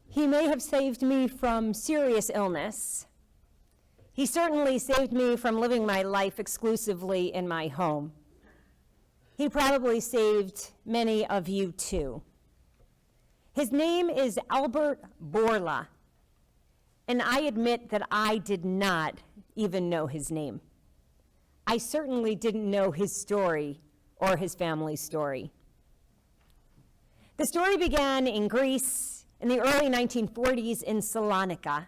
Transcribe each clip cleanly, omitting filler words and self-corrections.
He may have saved me from serious illness. He certainly saved me from living my life exclusively in my home. He probably saved many of you too. His name is Albert Bourla, and I admit that I did not even know his name. I certainly didn't know his story or his family's story. The story began in Greece in the early 1940s in Salonika,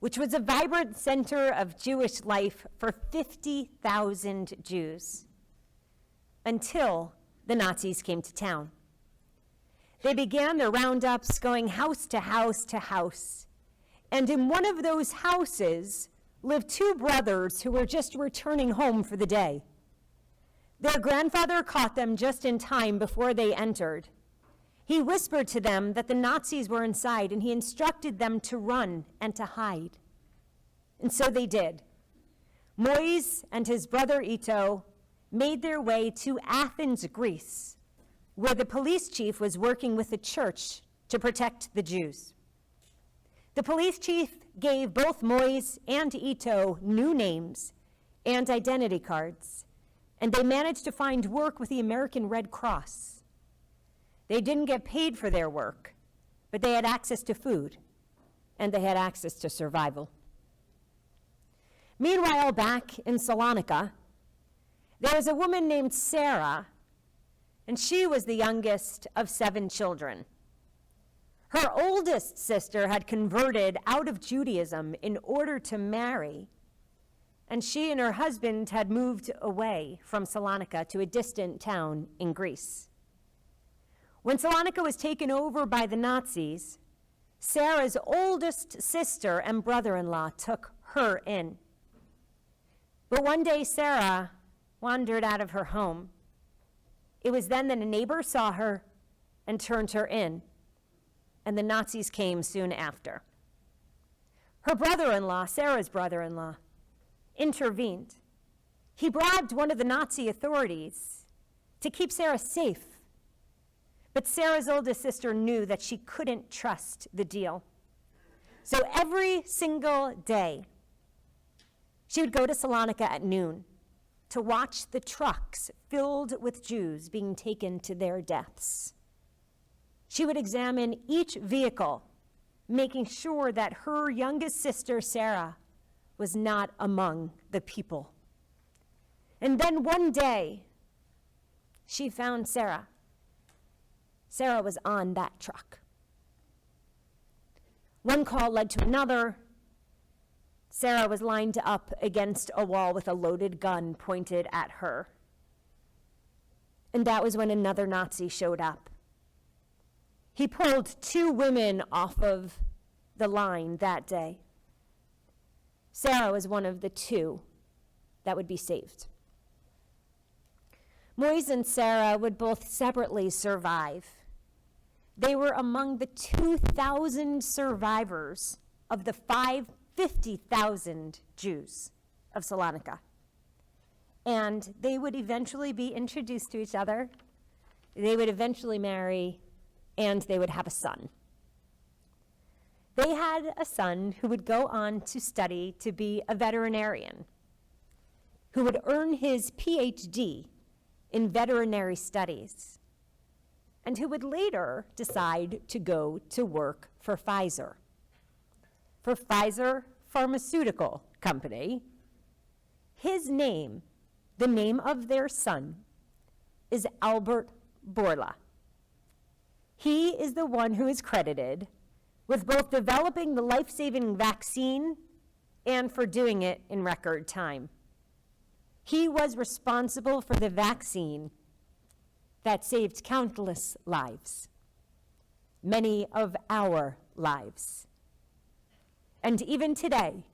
which was a vibrant center of Jewish life for 50,000 Jews, until the Nazis came to town. They began their roundups, going house to house to house, and in one of those houses lived two brothers who were just returning home for the day. Their grandfather caught them just in time before they entered. He whispered to them that the Nazis were inside, and he instructed them to run and to hide. And so they did. Moise and his brother Ito made their way to Athens, Greece, where the police chief was working with the church to protect the Jews. The police chief gave both Moise and Ito new names and identity cards, and they managed to find work with the American Red Cross. They didn't get paid for their work, but they had access to food, and they had access to survival. Meanwhile, back in Salonika, there was a woman named Sarah, and she was the youngest of 7 children. Her oldest sister had converted out of Judaism in order to marry, and she and her husband had moved away from Salonika to a distant town in Greece. When Salonika was taken over by the Nazis, Sarah's oldest sister and brother-in-law took her in. But one day Sarah wandered out of her home. It was then that a neighbor saw her and turned her in, and the Nazis came soon after. Her brother-in-law, Sarah's brother-in-law, intervened. He bribed one of the Nazi authorities to keep Sarah safe. But Sarah's oldest sister knew that she couldn't trust the deal. So every single day, she would go to Salonika at noon to watch the trucks filled with Jews being taken to their deaths. She would examine each vehicle, making sure that her youngest sister, Sarah, was not among the people. And then one day, she found Sarah. Sarah was on that truck. One call led to another. Sarah was lined up against a wall with a loaded gun pointed at her. And that was when another Nazi showed up. He pulled 2 women off of the line that day. Sarah was one of the 2 that would be saved. Moise and Sarah would both separately survive. They were among the 2,000 survivors of the 50,000 Jews of Salonika. And they would eventually be introduced to each other. They would eventually marry, and they would have a son. They had a son who would go on to study to be a veterinarian, who would earn his PhD in veterinary studies, and who would later decide to go to work for Pfizer. For Pfizer Pharmaceutical Company, his name, the name of their son, is Albert Bourla. He is the one who is credited with both developing the life-saving vaccine and for doing it in record time. He was responsible for the vaccine that saved countless lives, many of our lives. And even today,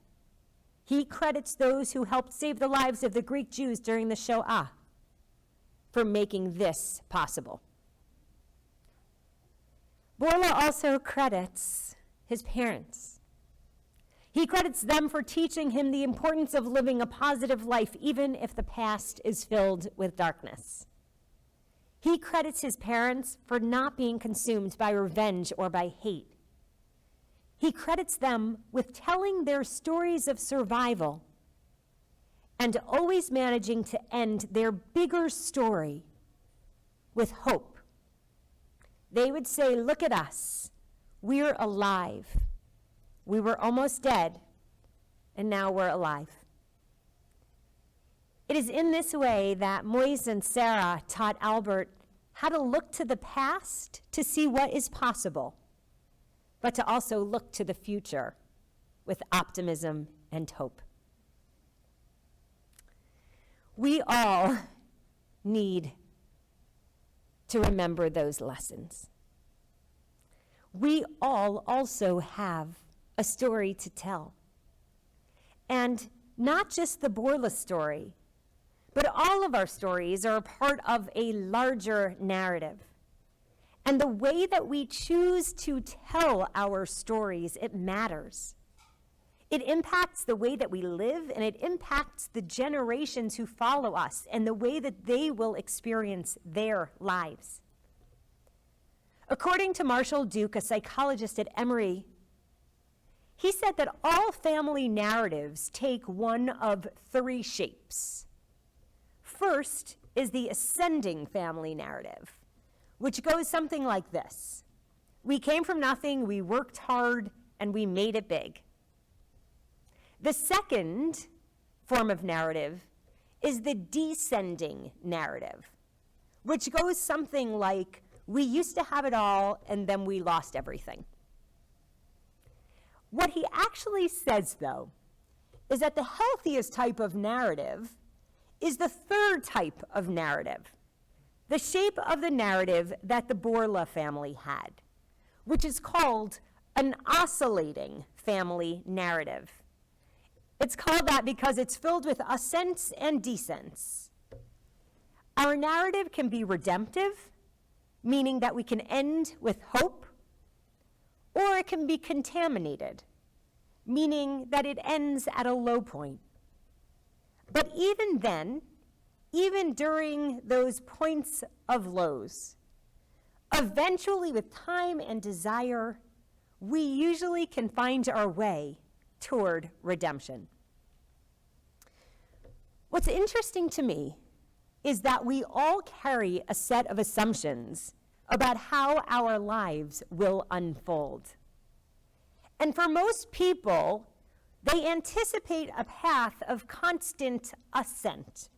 he credits those who helped save the lives of the Greek Jews during the Shoah for making this possible. Bourla also credits his parents. He credits them for teaching him the importance of living a positive life, even if the past is filled with darkness. He credits his parents for not being consumed by revenge or by hate. He credits them with telling their stories of survival and always managing to end their bigger story with hope. They would say, "Look at us. We're alive. We were almost dead, and now we're alive." It is in this way that Moise and Sarah taught Albert how to look to the past to see what is possible, but to also look to the future with optimism and hope. We all need to remember those lessons. We all also have a story to tell. And not just the Borla story, but all of our stories are a part of a larger narrative. And the way that we choose to tell our stories, it matters. It impacts the way that we live, and it impacts the generations who follow us and the way that they will experience their lives. According to Marshall Duke, a psychologist at Emory, he said that all family narratives take one of three shapes. First is the ascending family narrative, which goes something like this. We came from nothing, we worked hard, and we made it big. The second form of narrative is the descending narrative, which goes something like, we used to have it all, and then we lost everything. What he actually says, though, is that the healthiest type of narrative is the third type of narrative, the shape of the narrative that the Borla family had, which is called an oscillating family narrative. It's called that because it's filled with ascents and descents. Our narrative can be redemptive, meaning that we can end with hope, or it can be contaminated, meaning that it ends at a low point. But even then, even during those points of lows, eventually with time and desire, we usually can find our way toward redemption. What's interesting to me is that we all carry a set of assumptions about how our lives will unfold. And for most people, they anticipate a path of constant ascent.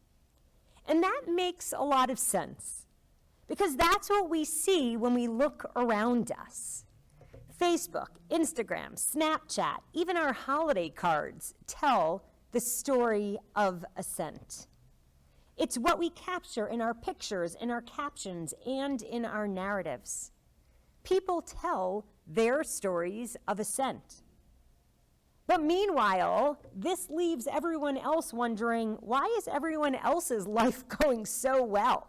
And that makes a lot of sense, because that's what we see when we look around us. Facebook, Instagram, Snapchat, even our holiday cards tell the story of ascent. It's what we capture in our pictures, in our captions, and in our narratives. People tell their stories of ascent. But meanwhile, this leaves everyone else wondering, why is everyone else's life going so well?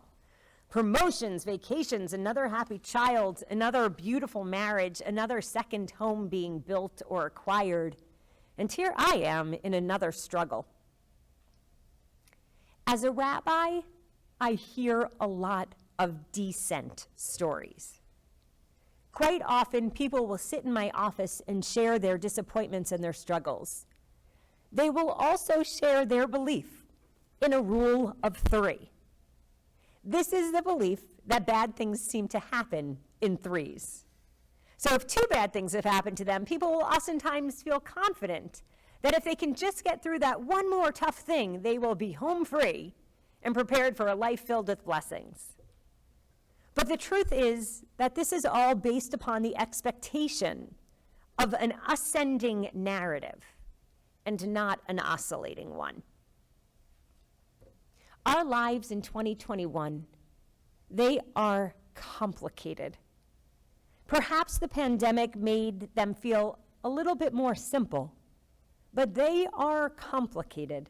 Promotions, vacations, another happy child, another beautiful marriage, another second home being built or acquired. And here I am in another struggle. As a rabbi, I hear a lot of descent stories. Quite often, people will sit in my office and share their disappointments and their struggles. They will also share their belief in a rule of three. This is the belief that bad things seem to happen in threes. So if two bad things have happened to them, people will oftentimes feel confident that if they can just get through that one more tough thing, they will be home free and prepared for a life filled with blessings. But the truth is that this is all based upon the expectation of an ascending narrative and not an oscillating one. Our lives in 2021, they are complicated. Perhaps the pandemic made them feel a little bit more simple, but they are complicated.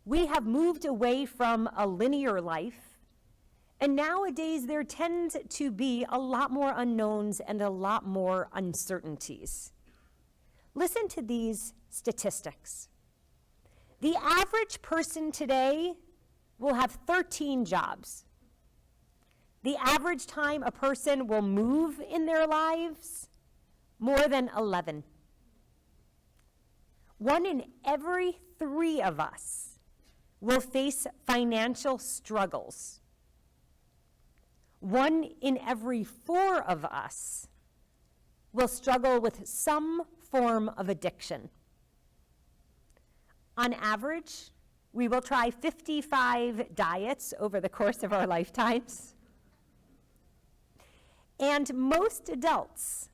We have moved away from a linear life, and nowadays there tends to be a lot more unknowns and a lot more uncertainties. Listen to these statistics. The average person today will have 13 jobs. The average time a person will move in their lives, more than 11. 1 in every 3 of us will face financial struggles. 1 in every 4 of us will struggle with some form of addiction. On average, we will try 55 diets over the course of our lifetimes. And most adults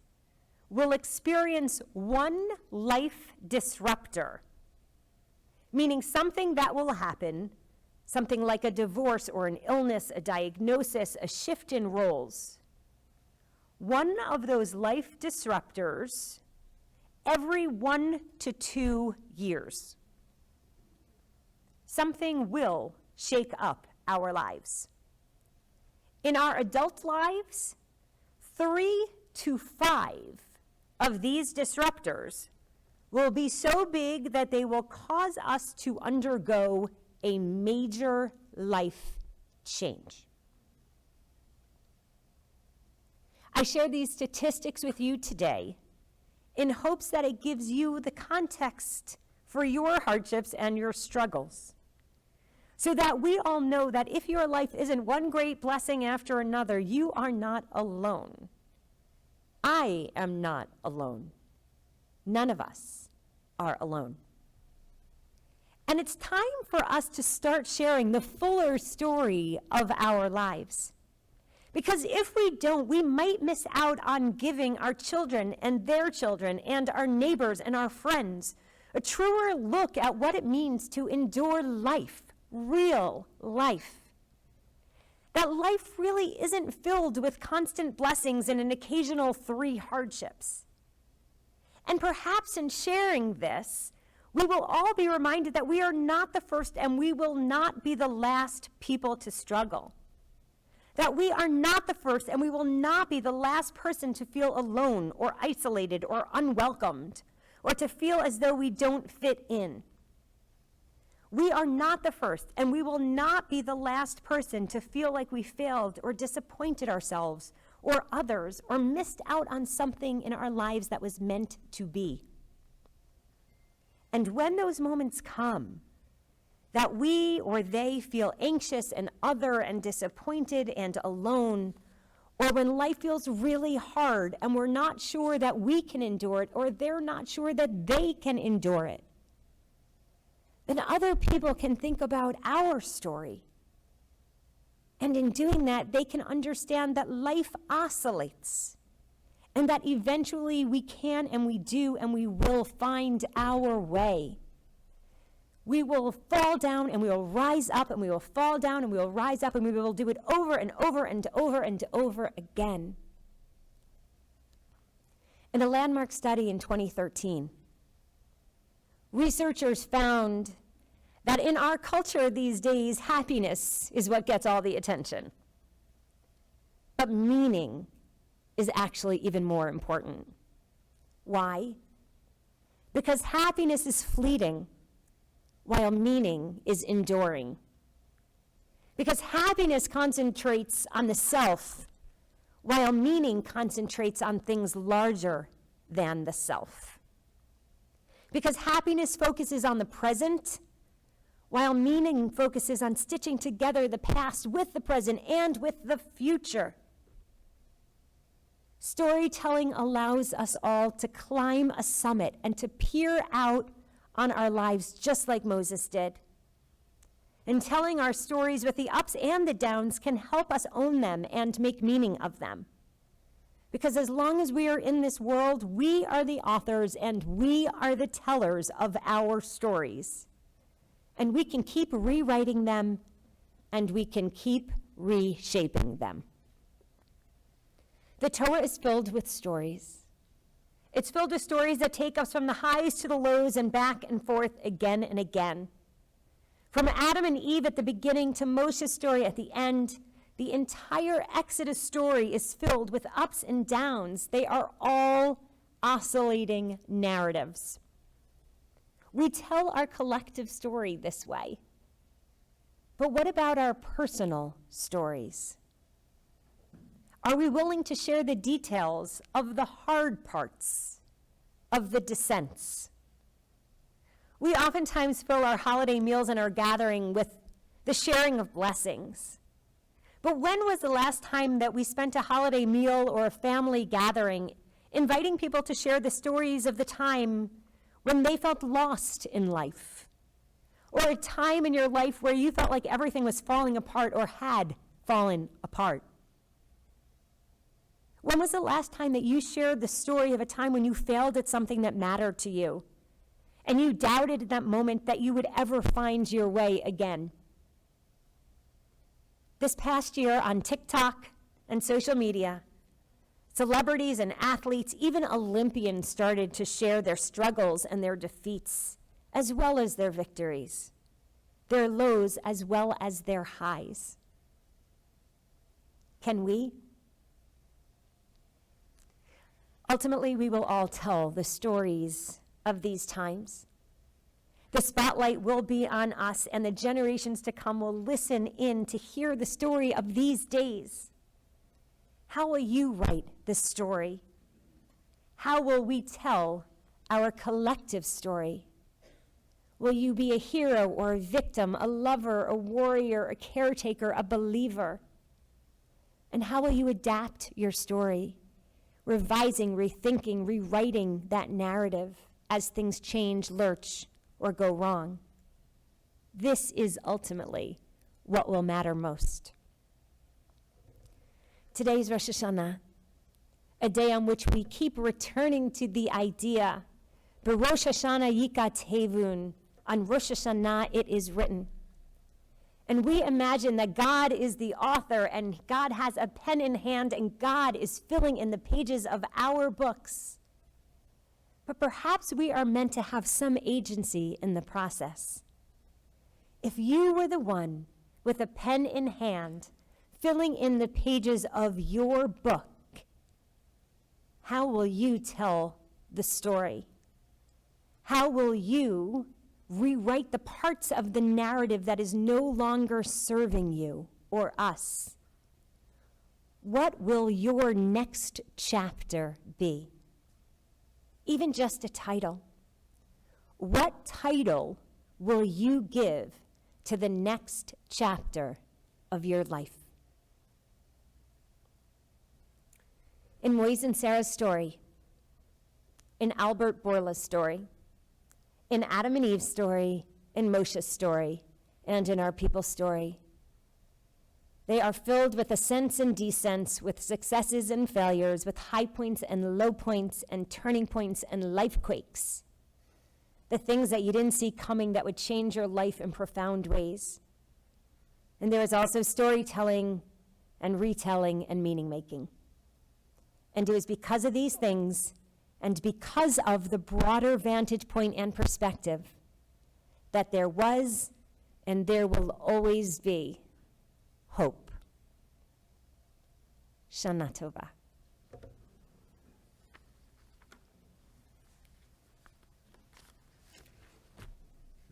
will experience 1 life disruptor, meaning something that will happen, something like a divorce or an illness, a diagnosis, a shift in roles. 1 of those life disruptors every 1 to 2 years. Something will shake up our lives. In our adult lives, 3 to 5 of these disruptors will be so big that they will cause us to undergo a major life change. I share these statistics with you today in hopes that it gives you the context for your hardships and your struggles, so that we all know that if your life isn't one great blessing after another, you are not alone. I am not alone. None of us are alone. And it's time for us to start sharing the fuller story of our lives. Because if we don't, we might miss out on giving our children and their children and our neighbors and our friends a truer look at what it means to endure life, real life. That life really isn't filled with constant blessings and an occasional 3 hardships. And perhaps in sharing this, we will all be reminded that we are not the first and we will not be the last people to struggle. That we are not the first and we will not be the last person to feel alone or isolated or unwelcomed or to feel as though we don't fit in. We are not the first, and we will not be the last person to feel like we failed or disappointed ourselves or others or missed out on something in our lives that was meant to be. And when those moments come, that we or they feel anxious and other and disappointed and alone, or when life feels really hard and we're not sure that we can endure it or they're not sure that they can endure it, then other people can think about our story. And in doing that, they can understand that life oscillates and that eventually we can and we do and we will find our way. We will fall down and we will rise up and we will fall down and we will rise up and we will do it over and over and over and over again. In a landmark study in 2013, researchers found that in our culture these days, happiness is what gets all the attention. But meaning is actually even more important. Why? Because happiness is fleeting, while meaning is enduring. Because happiness concentrates on the self, while meaning concentrates on things larger than the self. Because happiness focuses on the present, while meaning focuses on stitching together the past with the present and with the future. Storytelling allows us all to climb a summit and to peer out on our lives just like Moses did. And telling our stories with the ups and the downs can help us own them and make meaning of them. Because as long as we are in this world, we are the authors and we are the tellers of our stories. And we can keep rewriting them and we can keep reshaping them. The Torah is filled with stories. It's filled with stories that take us from the highs to the lows and back and forth again and again. From Adam and Eve at the beginning to Moshe's story at the end, the entire Exodus story is filled with ups and downs. They are all oscillating narratives. We tell our collective story this way. But what about our personal stories? Are we willing to share the details of the hard parts, of the descents? We oftentimes fill our holiday meals and our gathering with the sharing of blessings. But when was the last time that we spent a holiday meal or a family gathering inviting people to share the stories of the time when they felt lost in life? Or a time in your life where you felt like everything was falling apart or had fallen apart? When was the last time that you shared the story of a time when you failed at something that mattered to you, and you doubted in that moment that you would ever find your way again? This past year on TikTok and social media, celebrities and athletes, even Olympians, started to share their struggles and their defeats, as well as their victories, their lows as well as their highs. Can we? Ultimately, we will all tell the stories of these times. The spotlight will be on us, and the generations to come will listen in to hear the story of these days. How will you write the story? How will we tell our collective story? Will you be a hero or a victim, a lover, a warrior, a caretaker, a believer? And how will you adapt your story, revising, rethinking, rewriting that narrative as things change, lurch, or go wrong? This is ultimately what will matter most. Today's Rosh Hashanah, a day on which we keep returning to the idea, B'Rosh Hashanah Yikat Hevun, on Rosh Hashanah it is written. And we imagine that God is the author and God has a pen in hand and God is filling in the pages of our books. But perhaps we are meant to have some agency in the process. If you were the one with a pen in hand filling in the pages of your book, how will you tell the story? How will you rewrite the parts of the narrative that is no longer serving you or us? What will your next chapter be? Even just a title. What title will you give to the next chapter of your life? In Moise and Sarah's story, in Albert Bourla's story, in Adam and Eve's story, in Moshe's story, and in our people's story, they are filled with ascents and descents, with successes and failures, with high points and low points and turning points and life quakes. The things that you didn't see coming that would change your life in profound ways. And there is also storytelling and retelling and meaning making. And it was because of these things and because of the broader vantage point and perspective that there was and there will always be hope. Shana Tova.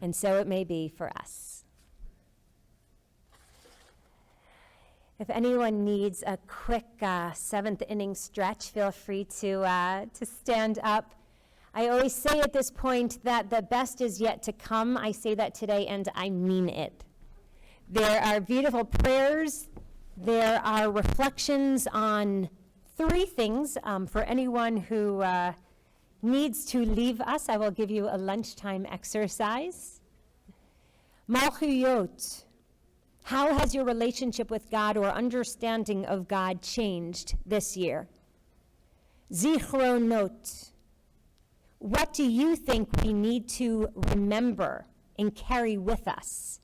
And so it may be for us. If anyone needs a quick seventh inning stretch, feel free to stand up. I always say at this point that the best is yet to come. I say that today and I mean it. There are beautiful prayers. There are reflections on three things. For anyone who needs to leave us, I will give you a lunchtime exercise. Malchuyot. How has your relationship with God or understanding of God changed this year? Zichronot. What do you think we need to remember and carry with us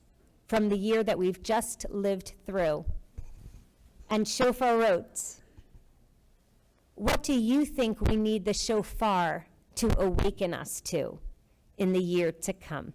from the year that we've just lived through? And shofarot. What do you think we need the shofar to awaken us to in the year to come?